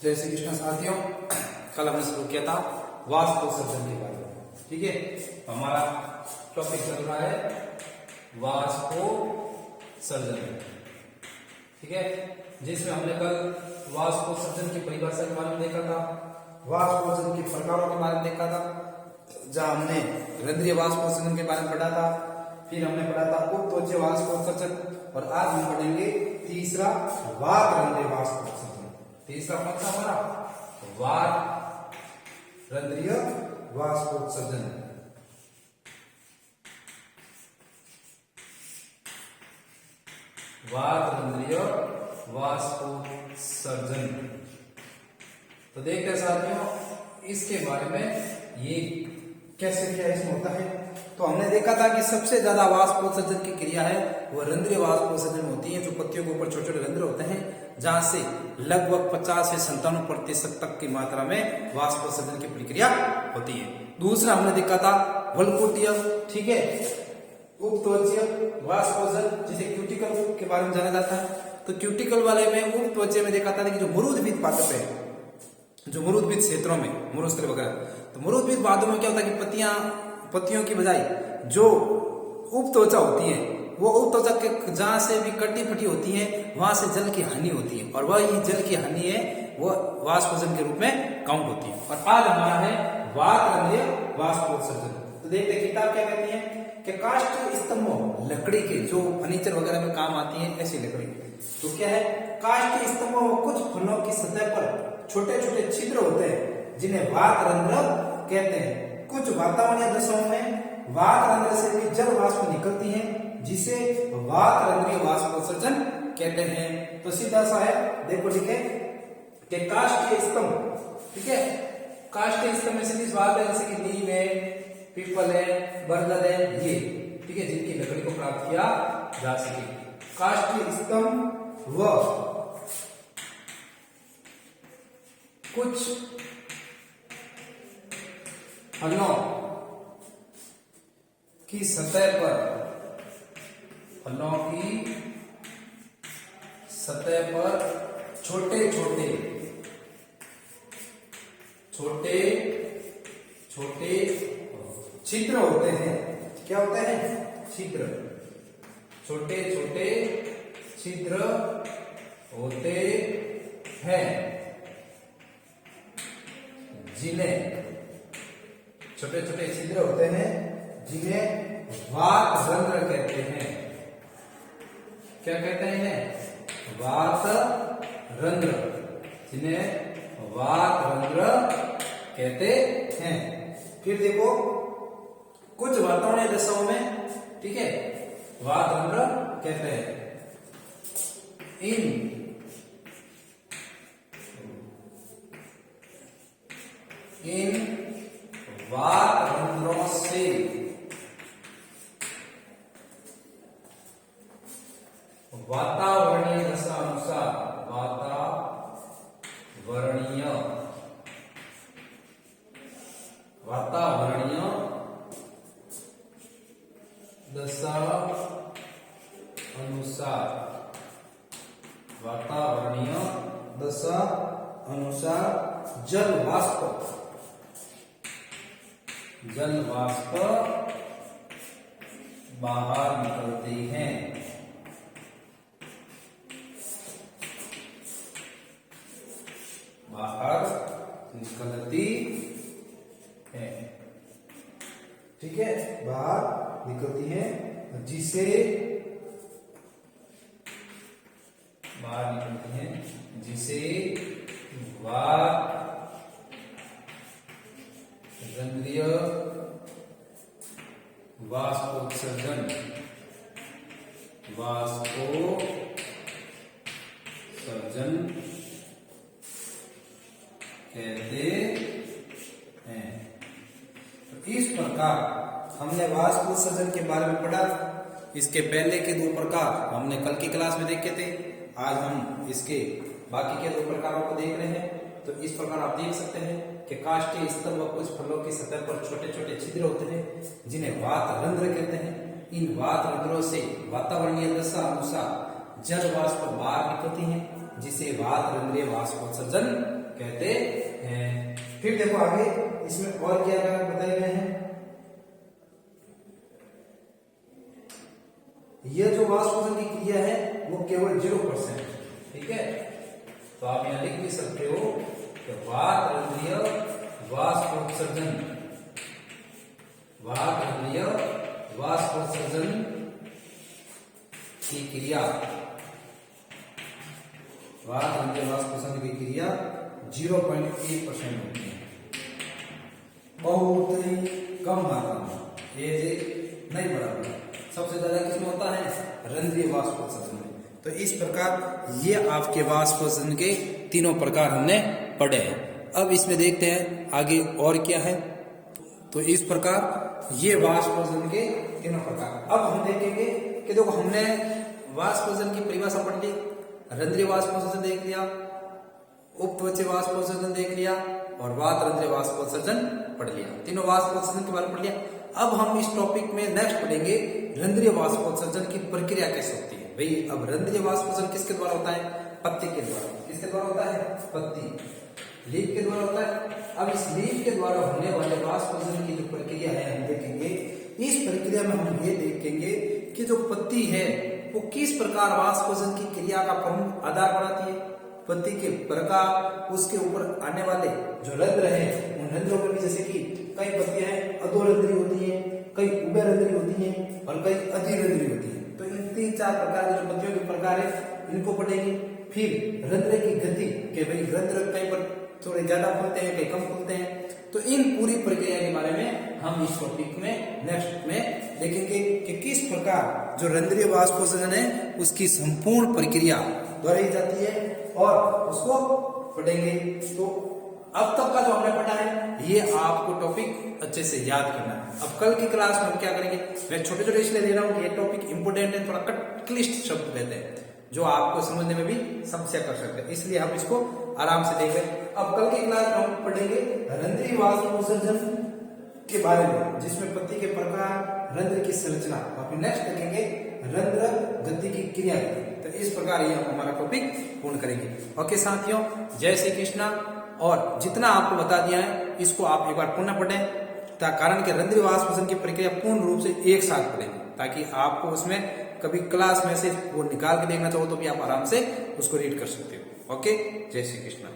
जय श्री कृष्ण साथियों, कल हमने शुरू किया था वाष्पोत्सर्जन के बारे में। ठीक है, हमारा टॉपिक चल रहा है वाष्पोत्सर्जन। ठीक है, जिसमें हमने कल वाष्पोत्सर्जन की परिभाषा के बारे में देखा था, वाष्पोत्सर्जन के प्रकारों के बारे में देखा था, जहां हमने रंध्रीय वाष्पोत्सर्जन के बारे में पढ़ा था। फिर हमने पढ़ा था उपत्वचीय वाष्पोत्सर्जन, और आज हम पढ़ेंगे तीसरा वात रंध्रीय वाष्पोत्सर्जन। तीसरा कौन सा हमारा? वात रंध्रीय वाष्पोत्सर्जन। वात रंध्रीय वाष्पोत्सर्जन। तो देखते हैं साथियों इसके बारे में, ये कैसे क्या इसमें होता है। तो हमने देखा था कि सबसे ज्यादा वाष्पोत्सर्जन की क्रिया है वो रंध्रीय वाष्पोत्सर्जन होती है, जो पत्तियों के ऊपर छोटे छोटे रंध्र होते हैं, जहां से लगभग 50 से 97% तक की मात्रा में वाष्पोत्सर्जन की प्रक्रिया होती है। दूसरा हमने देखा था वल्कुटीय, ठीक है, उपत्वचीय वाष्पोत्सर्जन, जिसे क्यूटिकल के बारे में जाना जाता है। तो क्यूटिकल वाले में, उपत्वचीय में देखा था कि जो मरुद्भिद पादप है, जो मरुद्भिद क्षेत्रों में, मरुस्थल वगैरह, तो मरुद्भिद पादपों में क्या होता है कि पत्तियों की बजाय जो उपत्वचा होती है, वो उपत्वचा के जहां से भी कटी फटी होती है वहां से जल की हानि होती है, और वह जल की हानि है वो वाष्पोत्सर्जन के रूप में काउंट होती है। और आज हमारा है वात रंध्रीय वाष्पोत्सर्जन। तो देखते किताब क्या कहती है कि काष्ठ स्तंभों, लकड़ी के जो फर्नीचर वगैरह में काम आती है ऐसी लकड़ी, तो क्या है, काष्ठ स्तंभों में कुछ फलों की सतह पर छोटे छोटे छिद्र होते हैं जिन्हें वात रंध्र कहते हैं। कुछ वातावरणीय दशाओं में वात रंध्र से भी जल वाष्प निकलती है, जिसे वात रंध्रीय वाष्पोत्सर्जन कहते हैं। तो सीधा सा है, देखो ठीक है कि काष्ठीय स्तंभ, ठीक है, काष्ठीय स्तंभ में सीधी बात है जैसे कि नीम है, पीपल है, बरगद है, ये ठीक है, जिनकी लकड़ी को प्राप्त किया जा सके। काष्ठीय स्तंभ व कुछ फलों की सतह पर, फलों की सतह पर छोटे छोटे छिद्र होते हैं। क्या होते हैं? छिद्र, छोटे छोटे छिद्र होते हैं, जिन्हें, छोटे छोटे छिद्र होते हैं जिन्हें वात रंध्र कहते हैं। क्या कहते हैं? वात रंध्र, जिन्हें वात रंध्र कहते हैं। फिर देखो कुछ वातावरणीय दशाओं में, ठीक है, वात रंध्र कहते हैं। इन वात रंध्रों से वातावरणीय दशा अनुसार, वातावरणीय दशा अनुसार, वातावरणीय दशा अनुसार जल वाष्प बाहर निकलते हैं। बाहर निकलती है, ठीक है, बाहर निकलती है, जिसे बाहर निकलती है, जिसे वात रंध्रीय वाष्पोत्सर्जन कहते हैं। तो इस प्रकार हमने वाष्पोत्सर्जन के बारे में पढ़ा। इसके पहले के दो प्रकार हमने कल की क्लास में देखे थे, आज हम इसके बाकी के दो प्रकारों को देख रहे हैं। तो इस प्रकार आप देख सकते हैं कि काष्ठीय स्तंभ व कुछ फलों की सतह पर छोटे छोटे छिद्र होते हैं जिन्हें वात रंध्र कहते हैं। इन वात रंध्रों से वातावरणीय दशा अनुसार जल वाष्प बाहर निकलती है, जिसे वात रंध्रीय वाष्पोत्सर्जन कहते हैं। फिर देखो आगे इसमें और क्या क्या बताए गए हैं। यह जो वाष्पोत्सर्जन की क्रिया है वो केवल 0%, ठीक है। तो आप यहां लिख भी सकते हो कि वातरंध्रीय वाष्पोत्सर्जन, वातरंध्रीय वाष्पोत्सर्जन की क्रिया, वातरंध्रीय वाष्पोत्सर्जन की क्रिया 0.1% होती है, बहुत ही कम मात्रा में, ये नहीं बराबर। सबसे ज्यादा किसमें होता है? रंध्रीय वाष्पोत्सर्जन में। तो इस प्रकार ये आपके वाष्पोत्सर्जन के तीनों प्रकार हमने पढ़े हैं। अब इसमें देखते हैं आगे और क्या है। तो इस प्रकार ये वाष्पोत्सर्जन के तीनों प्रकार। अब हम देखेंगे कि देखो हमने वाष्पोत्सर्जन की परिभाषा पढ़ ली, रंध्रीय वाष्पोत्सर्जन देख लिया, उपत्वचीय वाष्पोत्सर्जन देख लिया और वातरंध्रीय वाष्पोत्सर्जन पढ़ लिया। तीनों वाष्पोत्सर्जन के बारे में पढ़ लिया। अब हम इस टॉपिक में नेक्स्ट पढ़ेंगे रंध्रीय वाष्पोत्सर्जन की प्रक्रिया कैसे होती है। भाई अब रंध्रीय वाष्पोत्सर्जन किसके द्वारा होता है? पत्ती के द्वारा। किसके द्वारा होता है? पत्ती, लीफ के द्वारा होता है। अब इस लीफ के द्वारा होने वाले वाष्पोत्सर्जन की जो प्रक्रिया है हम देखेंगे। इस प्रक्रिया में हम ये देखेंगे कि जो पत्ती है वो किस प्रकार वाष्पोत्सर्जन की क्रिया का प्रमुख आधार बनाती है। पत्ती के प्रकार, उसके ऊपर आने वाले जो रंध्र है उन रंध्रों में भी, जैसे कि कई पत्तियां हैं अधोरंध्री होती हैं, कई उभयरंध्री होती हैं और कई अधिरंध्री होती हैं। तो इन 3-4 प्रकार के जो पत्तियों के प्रकार है इनको पढ़ेंगे। फिर रंध्र की गति के भाई रंध्र कहीं पर थोड़े ज्यादा खुलते हैं, कहीं कम खुलते हैं। तो इन पूरी प्रक्रिया के बारे में हम इस टॉपिक में नेक्स्ट में देखेंगे कि किस प्रकार जो रंध्रीय वाष्पोत्सर्जन है उसकी संपूर्ण प्रक्रिया दोहराई जाती है और उसको पढ़ेंगे। तो अब तक का जो हमने पढ़ा है ये आपको टॉपिक अच्छे से याद करना है। अब कल की क्लास में हम क्या करेंगे, मैं छोटे छोटे इसलिए दे रहा हूँ कि ये टॉपिक इंपोर्टेंट है, थोड़ा क्लिष्ट शब्द रहते हैं जो आपको समझने में भी समस्या कर सकते हैं, इसलिए हम इसको आराम से देख रहे हैं। अब कल की क्लास में हम पढ़ेंगे रंध्रीय वाष्पोत्सर्जन के बारे में, जिसमें पत्ती के प्रकार, रंध्र की संरचना और फिर नेक्स्ट देखेंगे रंध्र गति की क्रिया। तो इस प्रकार ये हम हमारा टॉपिक पूर्ण करेंगे। ओके साथियों, जय श्री कृष्णा। और जितना आपको बता दिया है इसको आप एक बार पुनः पढ़ें, कारण कि रंध्रीय वाष्पोत्सर्जन की प्रक्रिया पूर्ण रूप से एक साथ पढ़ेंगे, ताकि आपको उसमें कभी क्लास में से वो निकाल के देखना चाहो तो भी आप आराम से उसको रीड कर सकते हो। ओके, जय श्री कृष्णा।